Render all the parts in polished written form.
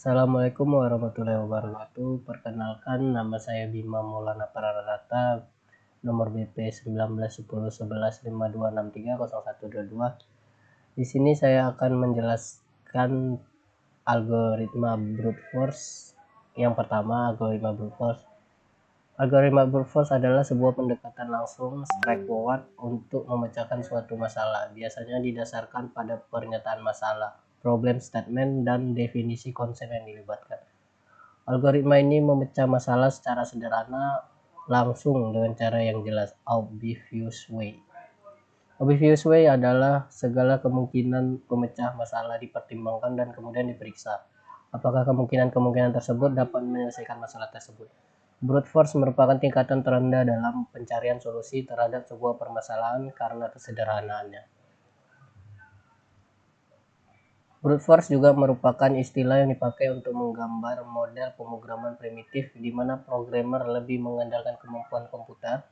Assalamualaikum warahmatullahi wabarakatuh. Perkenalkan, nama saya Bima Maulana Prarata, nomor BP 19101152630122. Di sini saya akan menjelaskan algoritma brute force. Yang pertama, algoritma brute force. Algoritma brute force adalah sebuah pendekatan langsung straightforward untuk memecahkan suatu masalah. Biasanya didasarkan pada pernyataan masalah, problem statement, dan definisi konsep yang dilibatkan. Algoritma ini memecah masalah secara sederhana, langsung dengan cara yang jelas, obvious way. Obvious way adalah segala kemungkinan pemecah masalah dipertimbangkan dan kemudian diperiksa apakah kemungkinan tersebut dapat menyelesaikan masalah tersebut. Brute force merupakan tingkatan terendah dalam pencarian solusi terhadap sebuah permasalahan karena kesederhanaannya. Brute force juga merupakan istilah yang dipakai untuk menggambar model pemrograman primitif di mana programmer lebih mengandalkan kemampuan komputer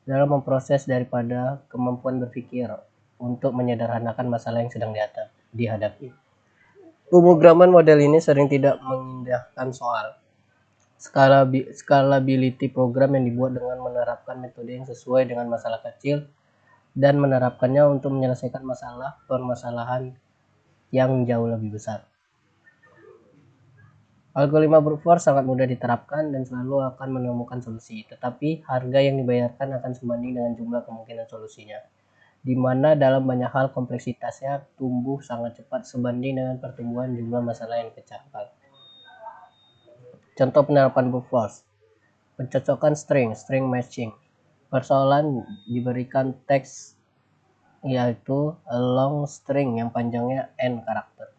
dalam memproses daripada kemampuan berpikir untuk menyederhanakan masalah yang sedang dihadapi. Pemrograman model ini sering tidak mengindahkan soal scalability program yang dibuat dengan menerapkan metode yang sesuai dengan masalah kecil dan menerapkannya untuk menyelesaikan permasalahan yang jauh lebih besar. Algoritma brute force sangat mudah diterapkan dan selalu akan menemukan solusi, tetapi harga yang dibayarkan akan sebanding dengan jumlah kemungkinan solusinya, di mana dalam banyak hal kompleksitasnya tumbuh sangat cepat sebanding dengan pertumbuhan jumlah masalah yang dipecahkan. Contoh penerapan brute force: pencocokan string matching. Persoalan diberikan teks yaitu a long string yang panjangnya n karakter.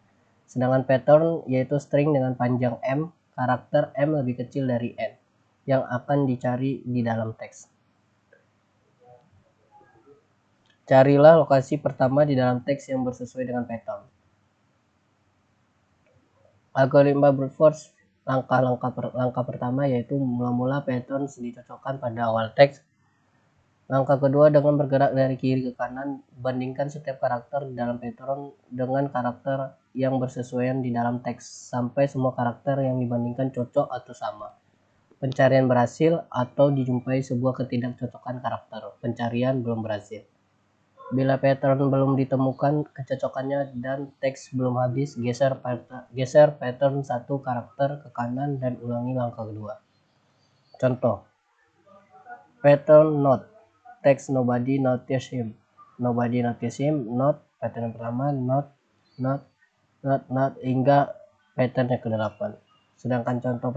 Sedangkan pattern yaitu string dengan panjang m, karakter m lebih kecil dari n, yang akan dicari di dalam teks. Carilah lokasi pertama di dalam teks yang bersesuai dengan pattern. Algoritma brute force, langkah pertama yaitu mula-mula pattern dicocokkan pada awal teks. Langkah kedua, dengan bergerak dari kiri ke kanan, bandingkan setiap karakter di dalam pattern dengan karakter yang bersesuaian di dalam teks sampai semua karakter yang dibandingkan cocok atau sama. Pencarian berhasil atau dijumpai sebuah ketidakcocokan karakter. Pencarian belum berhasil. Bila pattern belum ditemukan kecocokannya dan teks belum habis, geser pattern satu karakter ke kanan dan ulangi langkah kedua. Contoh: pattern not, teks nobody notice him, not, pattern pertama not hingga pattern yang ke-8. Sedangkan contoh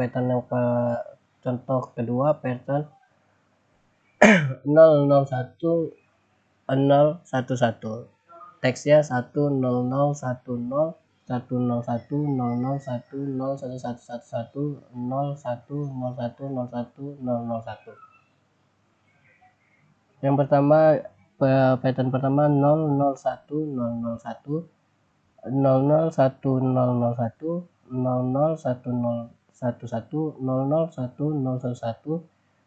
kedua, pattern 001 011, teksnya 1001110111011110101010101. Yang pertama, pattern pertama 001001 001001 001011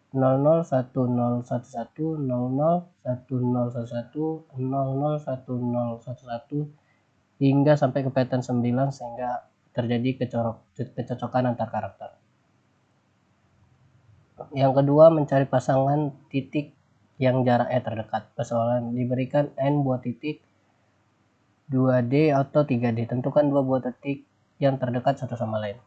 001011 001011 hingga sampai ke pattern 9 sehingga terjadi kecocokan antar karakter. Yang kedua, mencari pasangan titik yang jaraknya terdekat. Persoalan diberikan n buah titik 2D atau 3D. Tentukan 2 buah titik yang terdekat satu sama lain.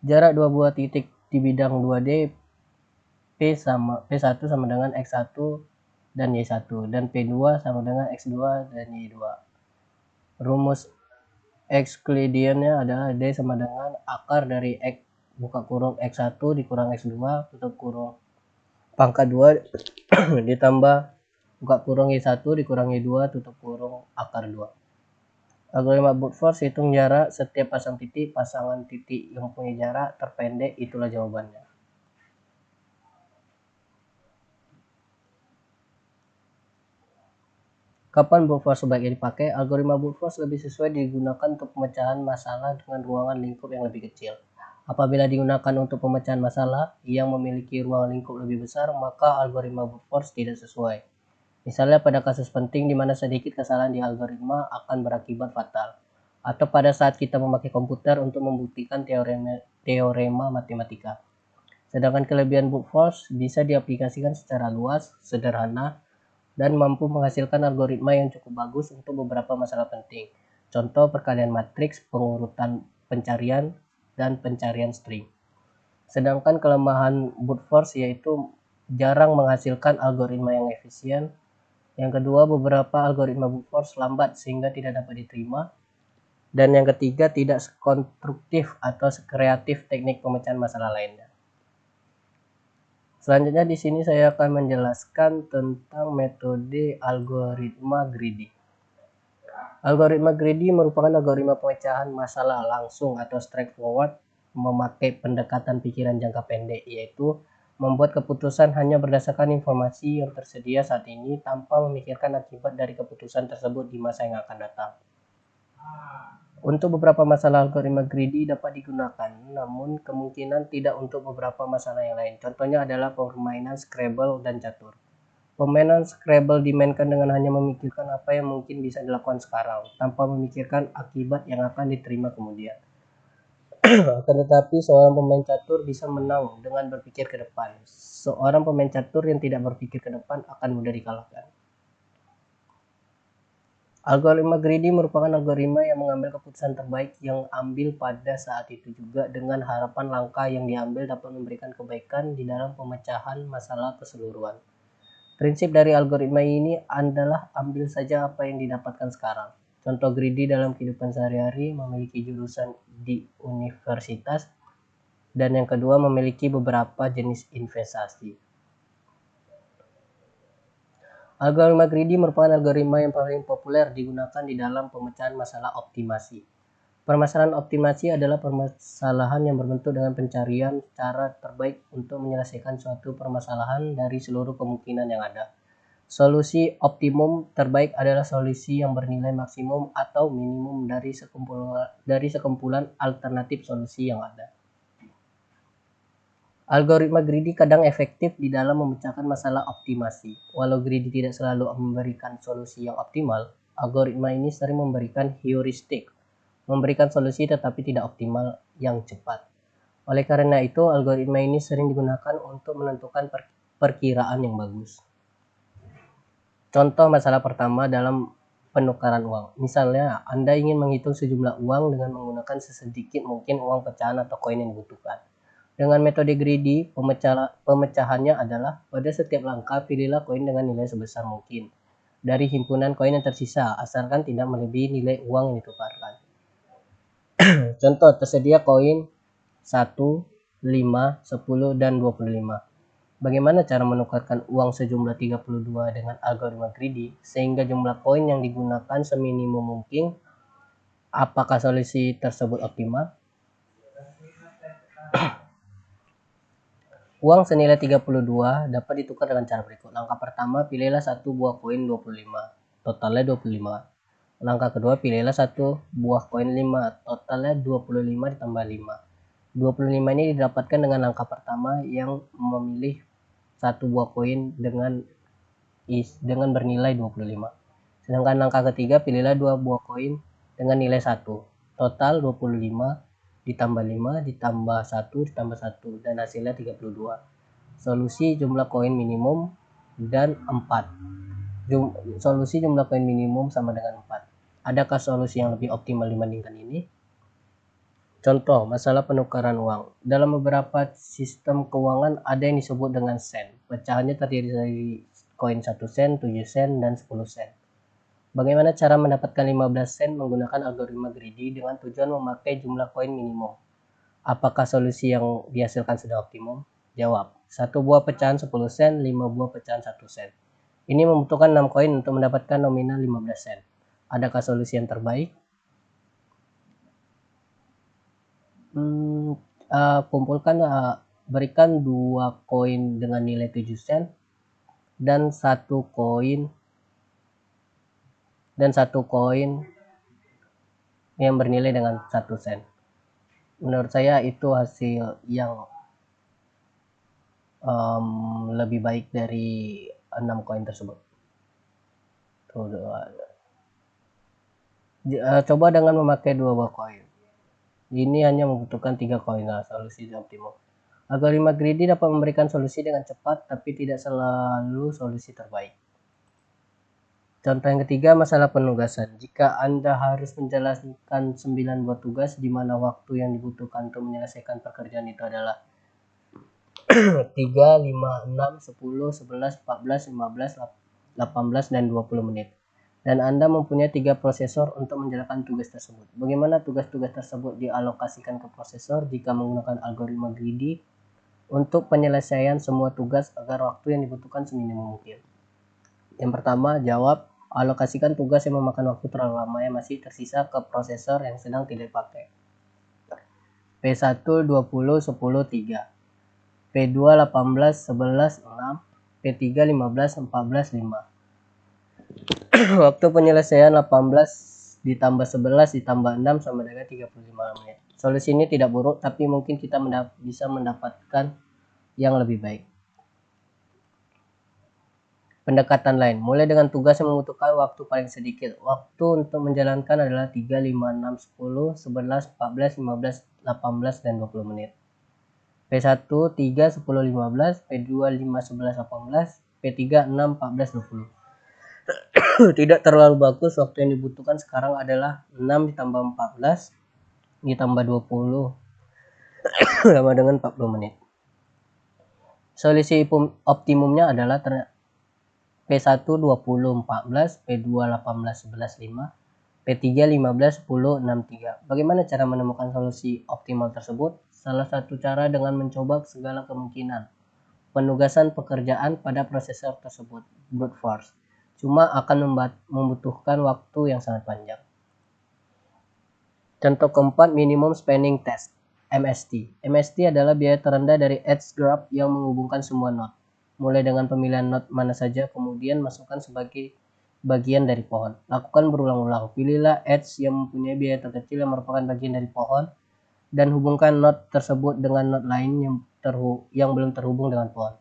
Jarak 2 buah titik di bidang 2D P1 sama dengan X1 dan Y1, dan P2 sama dengan X2 dan Y2. Rumus Euclideannya adalah D sama dengan akar dari X buka kurung X1 dikurang X2 tutup kurung pangkat 2 ditambah buka kurung Y1 dikurang Y2 tutup kurung akar 2. Algoritma brute force hitung jarak setiap pasangan titik yang punya jarak terpendek, itulah jawabannya. Kapan brute force sebaiknya dipakai? Algoritma brute force lebih sesuai digunakan untuk pemecahan masalah dengan ruangan lingkup yang lebih kecil. Apabila digunakan untuk pemecahan masalah yang memiliki ruang lingkup lebih besar, maka algoritma brute force tidak sesuai. Misalnya pada kasus penting di mana sedikit kesalahan di algoritma akan berakibat fatal, atau pada saat kita memakai komputer untuk membuktikan teorema matematika. Sedangkan kelebihan brute force bisa diaplikasikan secara luas, sederhana, dan mampu menghasilkan algoritma yang cukup bagus untuk beberapa masalah penting. Contoh perkalian matriks, pengurutan pencarian, dan pencarian string. Sedangkan kelemahan brute force yaitu jarang menghasilkan algoritma yang efisien. Yang kedua, beberapa algoritma brute force lambat sehingga tidak dapat diterima. Dan yang ketiga, tidak konstruktif atau kreatif teknik pemecahan masalah lainnya. Selanjutnya di sini saya akan menjelaskan tentang metode algoritma greedy. Algoritma greedy merupakan algoritma pemecahan masalah langsung atau straightforward memakai pendekatan pikiran jangka pendek, yaitu membuat keputusan hanya berdasarkan informasi yang tersedia saat ini tanpa memikirkan akibat dari keputusan tersebut di masa yang akan datang. Untuk beberapa masalah algoritma greedy dapat digunakan, namun kemungkinan tidak untuk beberapa masalah yang lain. Contohnya adalah permainan Scrabble dan catur. Permainan Scrabble dimainkan dengan hanya memikirkan apa yang mungkin bisa dilakukan sekarang, tanpa memikirkan akibat yang akan diterima kemudian. Akan tetapi seorang pemain catur bisa menang dengan berpikir ke depan. Seorang pemain catur yang tidak berpikir ke depan akan mudah dikalahkan. Algoritma greedy merupakan algoritma yang mengambil keputusan terbaik yang ambil pada saat itu juga dengan harapan langkah yang diambil dapat memberikan kebaikan di dalam pemecahan masalah keseluruhan. Prinsip dari algoritma ini adalah ambil saja apa yang didapatkan sekarang. Contoh greedy dalam kehidupan sehari-hari memiliki jurusan di universitas, dan yang kedua memiliki beberapa jenis investasi. Algoritma greedy merupakan algoritma yang paling populer digunakan di dalam pemecahan masalah optimasi. Permasalahan optimasi adalah permasalahan yang berbentuk dengan pencarian cara terbaik untuk menyelesaikan suatu permasalahan dari seluruh kemungkinan yang ada. Solusi optimum terbaik adalah solusi yang bernilai maksimum atau minimum dari sekumpulan alternatif solusi yang ada. Algoritma greedy kadang efektif di dalam memecahkan masalah optimasi. Walau greedy tidak selalu memberikan solusi yang optimal, algoritma ini sering memberikan heuristik, memberikan solusi tetapi tidak optimal yang cepat. Oleh karena itu, algoritma ini sering digunakan untuk menentukan perkiraan yang bagus. Contoh masalah pertama dalam penukaran uang. Misalnya, Anda ingin menghitung sejumlah uang dengan menggunakan sesedikit mungkin uang pecahan atau koin yang dibutuhkan. Dengan metode greedy, pemecahannya adalah pada setiap langkah pilihlah koin dengan nilai sebesar mungkin dari himpunan koin yang tersisa, asalkan tidak melebihi nilai uang yang ditukarkan. Contoh, tersedia koin 1, 5, 10, dan 25. Bagaimana cara menukarkan uang sejumlah 32 dengan algoritma greedy sehingga jumlah koin yang digunakan seminimum mungkin? Apakah solusi tersebut optimal? Uang senilai 32 dapat ditukar dengan cara berikut. Langkah pertama, pilihlah satu buah koin 25, totalnya 25. Langkah kedua, pilihlah satu buah koin 5, totalnya 25 ditambah 5. 25 ini didapatkan dengan langkah pertama yang memilih satu buah koin dengan bernilai 25. Sedangkan langkah ketiga, pilihlah dua buah koin dengan nilai 1. Total 25 ditambah 5 ditambah 1 ditambah 1 dan hasilnya 32. Solusi jumlah koin minimum dan 4. Solusi jumlah koin minimum sama dengan 4. Adakah solusi yang lebih optimal dibandingkan ini? Contoh, masalah penukaran uang. Dalam beberapa sistem keuangan ada yang disebut dengan sen. Pecahannya terdiri dari koin 1 sen, 7 sen, dan 10 sen. Bagaimana cara mendapatkan 15 sen menggunakan algoritma greedy dengan tujuan memakai jumlah koin minimum? Apakah solusi yang dihasilkan sudah optimum? Jawab, 1 buah pecahan 10 sen, 5 buah pecahan 1 sen. Ini membutuhkan 6 koin untuk mendapatkan nominal 15 sen. Adakah solusi yang terbaik? Berikan 2 koin dengan nilai 7 sen dan 1 koin yang bernilai dengan 1 sen. Menurut saya itu hasil yang lebih baik dari 6 koin tersebut. Coba dengan memakai 2 buah koin. Ini hanya membutuhkan 3 koin. Nah, solusi optimum. Algoritma greedy dapat memberikan solusi dengan cepat, tapi tidak selalu solusi terbaik. Contoh yang ketiga, masalah penugasan. Jika Anda harus menjalankan 9 buah tugas, di mana waktu yang dibutuhkan untuk menyelesaikan pekerjaan itu adalah 3, 5, 6, 10, 11, 14, 15, 18, dan 20 menit. Dan Anda mempunyai 3 prosesor untuk menjalankan tugas tersebut. Bagaimana tugas-tugas tersebut dialokasikan ke prosesor jika menggunakan algoritma greedy untuk penyelesaian semua tugas agar waktu yang dibutuhkan seminimum mungkin? Yang pertama, jawab. Alokasikan tugas yang memakan waktu terlalu lama yang masih tersisa ke prosesor yang sedang tidak dipakai. P1 20 10 3, P2 18 11 6, P3 15 14 5. Waktu penyelesaian 18 ditambah 11 ditambah 6 sama dengan 35 menit. Solusi ini tidak buruk, tapi mungkin kita bisa mendapatkan yang lebih baik. Pendekatan lain, mulai dengan tugas yang membutuhkan waktu paling sedikit. Waktu untuk menjalankan adalah 3, 5, 6, 10, 11, 14, 15, 18, dan 20 menit. P1 3, 10, 15, P2 5, 11, 18, P3 6, 14, 20. Tidak terlalu bagus. Waktu yang dibutuhkan sekarang adalah 6 ditambah 14 ditambah 20 sama dengan 40 menit. Solusi optimumnya adalah P1 20 14, P2 18 11 5, P3 15 10 6 3. Bagaimana cara menemukan solusi optimal tersebut? Salah satu cara dengan mencoba segala kemungkinan penugasan pekerjaan pada prosesor tersebut, brute force. Cuma akan membutuhkan waktu yang sangat panjang. Contoh keempat, minimum spanning test, MST. MST adalah biaya terendah dari edge graph yang menghubungkan semua node. Mulai dengan pemilihan node mana saja, kemudian masukkan sebagai bagian dari pohon. Lakukan berulang-ulang. Pilihlah edge yang mempunyai biaya terkecil yang merupakan bagian dari pohon, dan hubungkan node tersebut dengan node lain yang belum terhubung dengan pohon.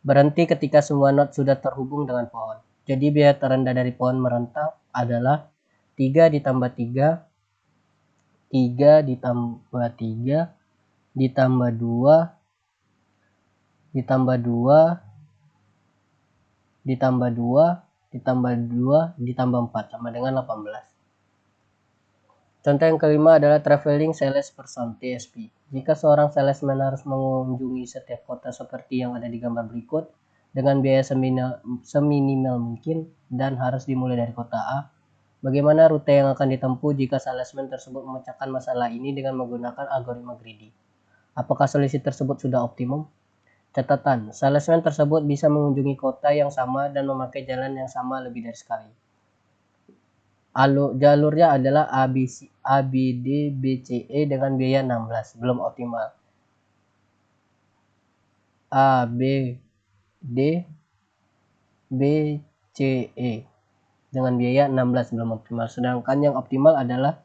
Berhenti ketika semua node sudah terhubung dengan pohon. Jadi biaya terendah dari pohon merentau adalah 3 ditambah 3, 3 ditambah 3, ditambah 2, ditambah 2, ditambah 2, ditambah 2, ditambah 4, sama dengan 18. Contoh yang kelima adalah traveling salesperson, TSP. Jika seorang salesman harus mengunjungi setiap kota seperti yang ada di gambar berikut, dengan biaya seminimal mungkin dan harus dimulai dari kota A, bagaimana rute yang akan ditempuh jika salesman tersebut memecahkan masalah ini dengan menggunakan algoritma greedy? Apakah solusi tersebut sudah optimum? Catatan, salesman tersebut bisa mengunjungi kota yang sama dan memakai jalan yang sama lebih dari sekali. Jalurnya adalah ABD BCE dengan biaya 16, belum optimal. ABD BCE dengan biaya 16, belum optimal. Sedangkan yang optimal adalah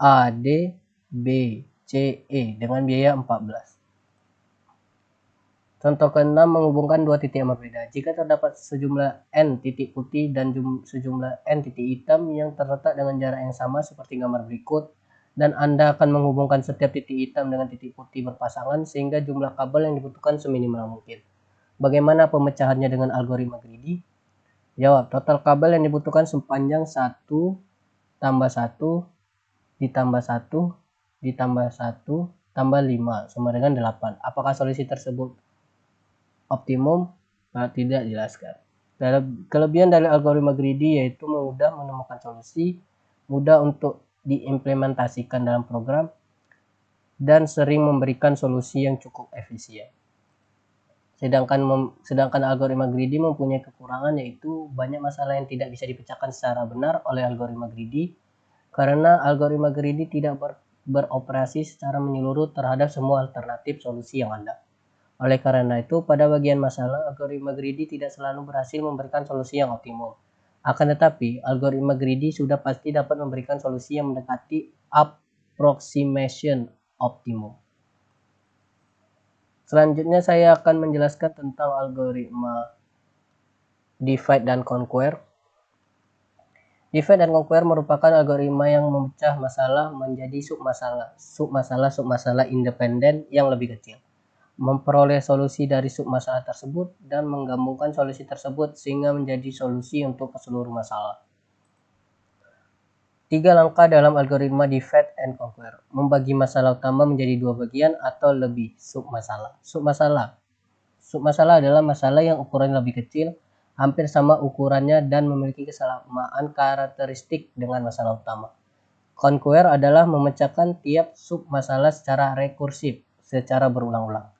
AD BCE dengan biaya 14. Contoh ke-6, menghubungkan dua titik yang berbeda. Jika terdapat sejumlah N titik putih dan sejumlah N titik hitam yang terletak dengan jarak yang sama seperti gambar berikut, dan Anda akan menghubungkan setiap titik hitam dengan titik putih berpasangan sehingga jumlah kabel yang dibutuhkan seminimal mungkin. Bagaimana pemecahannya dengan algoritma greedy? Jawab, total kabel yang dibutuhkan sepanjang 1 tambah 1 ditambah 1 ditambah 1 tambah 5 sama dengan 8. Apakah solusi tersebut optimum? Tidak dijelaskan. Kelebihan dari algoritma greedy yaitu mudah menemukan solusi, mudah untuk diimplementasikan dalam program, dan sering memberikan solusi yang cukup efisien. Sedangkan algoritma greedy mempunyai kekurangan, yaitu banyak masalah yang tidak bisa dipecahkan secara benar oleh algoritma greedy karena algoritma greedy tidak beroperasi secara menyeluruh terhadap semua alternatif solusi yang ada. Oleh karena itu, pada bagian masalah, algoritma greedy tidak selalu berhasil memberikan solusi yang optimum. Akan tetapi, algoritma greedy sudah pasti dapat memberikan solusi yang mendekati approximation optimum. Selanjutnya saya akan menjelaskan tentang algoritma divide dan conquer. Divide and conquer merupakan algoritma yang memecah masalah menjadi submasalah independen yang lebih kecil, memperoleh solusi dari submasalah tersebut, dan menggabungkan solusi tersebut sehingga menjadi solusi untuk seluruh masalah. 3 langkah dalam algoritma divide and conquer. Membagi masalah utama menjadi 2 bagian atau lebih submasalah. Submasalah adalah masalah yang ukurannya lebih kecil, hampir sama ukurannya, dan memiliki kesamaan karakteristik dengan masalah utama. Conquer adalah memecahkan tiap submasalah secara rekursif, secara berulang-ulang.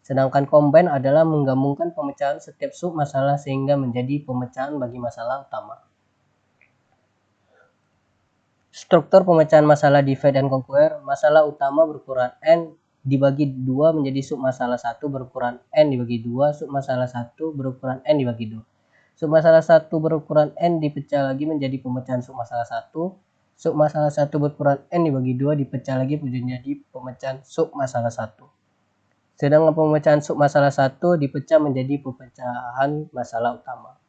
Sedangkan combine adalah menggabungkan pemecahan setiap submasalah sehingga menjadi pemecahan bagi masalah utama. Struktur pemecahan masalah divide and conquer. Masalah utama berukuran n dibagi 2 menjadi submasalah 1 berukuran n dibagi 2, submasalah 1 berukuran n dibagi 2. Submasalah 1 berukuran n dipecah lagi menjadi pemecahan submasalah 1. Submasalah 1 berukuran n dibagi 2 dipecah lagi menjadi pemecahan submasalah 1. Sedangkan pemecahan submasalah 1 dipecah menjadi pemecahan masalah utama.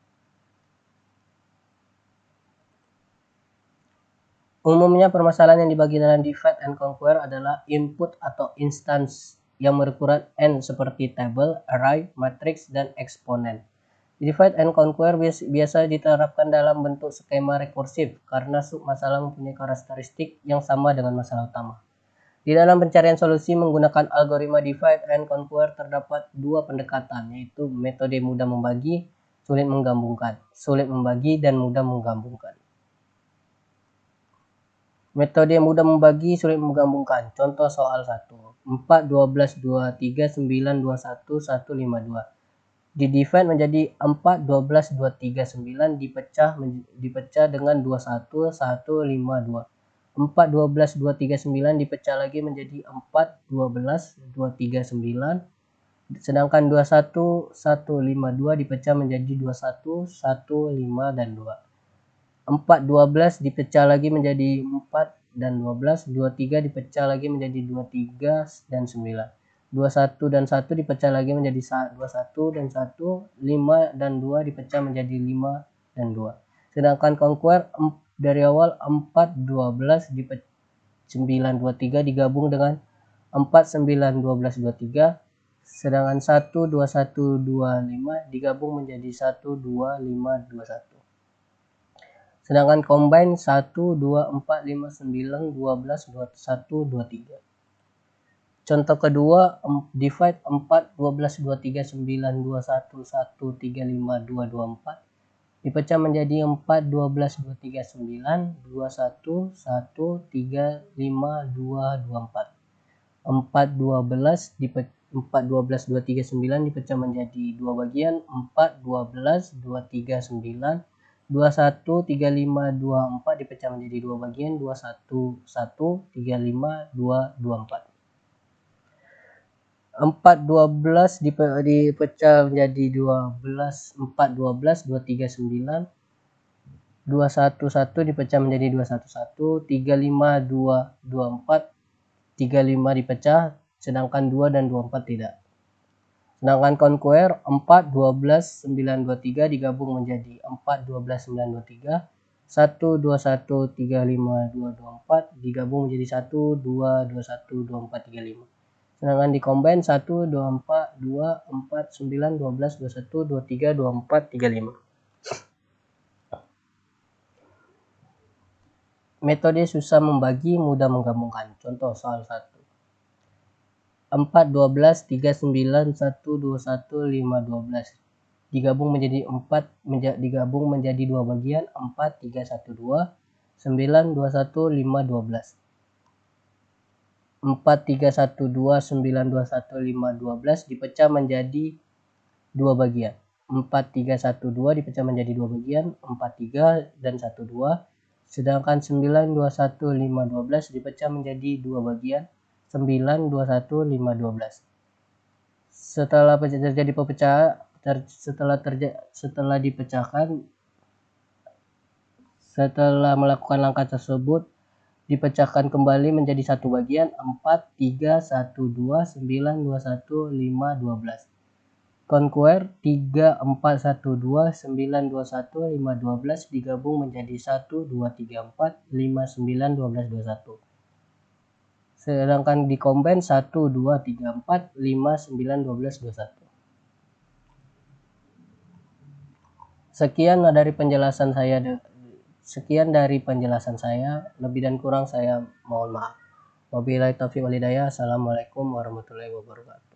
Umumnya permasalahan yang dibagi dalam divide and conquer adalah input atau instance yang berukuran n seperti tabel, array, matrix, dan eksponen. Divide and conquer biasa diterapkan dalam bentuk skema rekursif karena submasalah mempunyai karakteristik yang sama dengan masalah utama. Di dalam pencarian solusi menggunakan algoritma divide and conquer terdapat 2 pendekatan, yaitu metode mudah membagi, sulit menggabungkan, sulit membagi, dan mudah menggabungkan. Metode mudah membagi, sulit menggabungkan. Contoh soal 1. 4, 12, 23, 9, 21, 152. Di-divide menjadi 4, 12, 23, 9 dipecah dengan 21, 152. 4, 12, 23, 9 dipecah lagi menjadi 4, 12, 23, 9. Sedangkan 21, 152 dipecah menjadi 21, 1, 5, dan 2. 4, 12 dipecah lagi menjadi 4 dan 12, 23 dipecah lagi menjadi 23 dan 9. 21 dan 1 dipecah lagi menjadi 21 dan 1, 5 dan 2 dipecah menjadi 5 dan 2. Sedangkan conquer dari awal 4, 12 9, 23 digabung dengan 4, 9, 12, 23. Sedangkan 1, 21, 25 digabung menjadi 1, 2, 5, 21. Sedangkan combine 1, 2, 4, 5, 9, 12, 21, 23. Contoh kedua, divide 4, 12, 23, 9, 21, 1, 3, 5, 2, 24. Dipecah menjadi 4, 12, 23, 9, 21, 1, 3, 5, 2, 24. 4, 12, 23, 9 dipecah menjadi 2 bagian, 4, 12, 23, 9. 21, 35, 24 dipecah menjadi 2 bagian, 21, 1, 35, 2, 24. 4, 12 dipecah menjadi 12, 4, 12, 23, 9. 21, 1 dipecah menjadi 21, 1, 35, 2, 24. 35 dipecah, sedangkan 2 dan 24 tidak. Sedangkan conquer 4, 12, 9, 23 digabung menjadi 4, 12, 9, 23. 1, 21, 35, 2, 24 digabung menjadi 1, 2, 21, 24, 35. Sedangkan di combine 1, 24, 2, 4, 9, 12, 21, 23, 24, 35. Metode susah membagi, mudah menggabungkan. Contoh soal 1. 4, 12, 3, 9, 1, 21, 5, 12. Digabung menjadi 4, digabung menjadi 2 bagian, 4, 3, 1, 2, 9, 21, 5, 12. 4, 3, 1, 2, 9, 21, 5, 12 dipecah menjadi 2 bagian. 4, 3, 1, 2 dipecah menjadi 2 bagian, 4, 3, dan 1, 2. Sedangkan 9, 21, 5, 12 dipecah menjadi 2 bagian, 9, 21, 5, 12. Setelah terjadi pemecahan, setelah melakukan langkah tersebut, dipecahkan kembali menjadi 1 bagian, 4, 3, 1, 2, 9, 21, 5, 12. Conquer 3412921512 digabung menjadi 1234591221. Sedangkan di combine 1234591221. Sekian dari penjelasan saya. Lebih dan kurang saya mohon maaf. Wabillahi taufiq wal hidayah. Assalamualaikum warahmatullahi wabarakatuh.